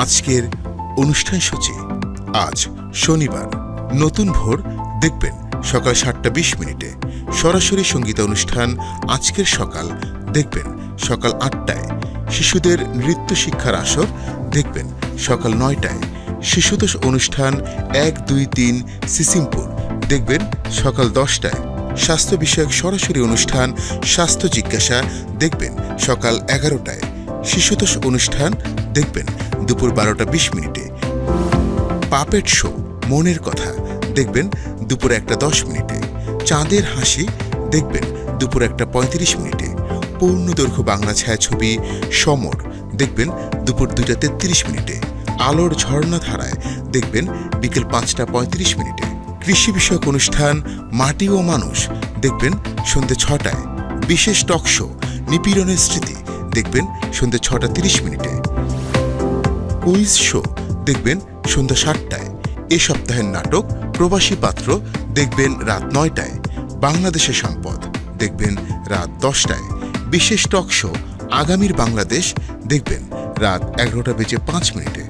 আজকের অনুষ্ঠান সূচি। আজ শনিবার, নতুন ভোর দেখবেন সকাল 7:20 সরাসরি সঙ্গীত অনুষ্ঠান আজকের সকাল দেখবেন সকাল 8টায়। শিশুদের নৃত্য শিক্ষার আসর দেখবেন সকাল 9টায়। শিশুতোষ অনুষ্ঠান 1, 2, 3 সিসিমপুর দেখবেন সকাল 10টায়। স্বাস্থ্য বিষয়ক সরাসরি অনুষ্ঠান স্বাস্থ্য জিজ্ঞাসা দেখবেন সকাল 11টায়। শিশুতোষ অনুষ্ঠান দেখবেন দুপুর 12:20। পাপেট শো মনের কথা দেখবেন দুপুর 1:10। চাঁদের হাসি দেখবেন দুপুর 1:35। পূর্ণদৈর্ঘ্য বাংলা ছায়াছবি সমর দেখবেন দুপুর 2:33। আলোর ঝর্ণা ধারায় দেখবেন বিকেল 5:35। কৃষি বিষয়ক অনুষ্ঠান মাটি ও মানুষ দেখবেন সন্ধ্যে 6টায়। বিশেষ টক শো নিপীড়নের স্মৃতি দেখবেন সন্ধ্যে 6:30। কুইজ শো দেখবেন সন্ধ্যা 7টায়। এ সপ্তাহের নাটক প্রবাসী পাত্র দেখবেন রাত 9টায়। বাংলাদেশের সম্পদ দেখবেন রাত 10টায়। বিশেষ টক শো আগামীর বাংলাদেশ দেখবেন রাত 11:05।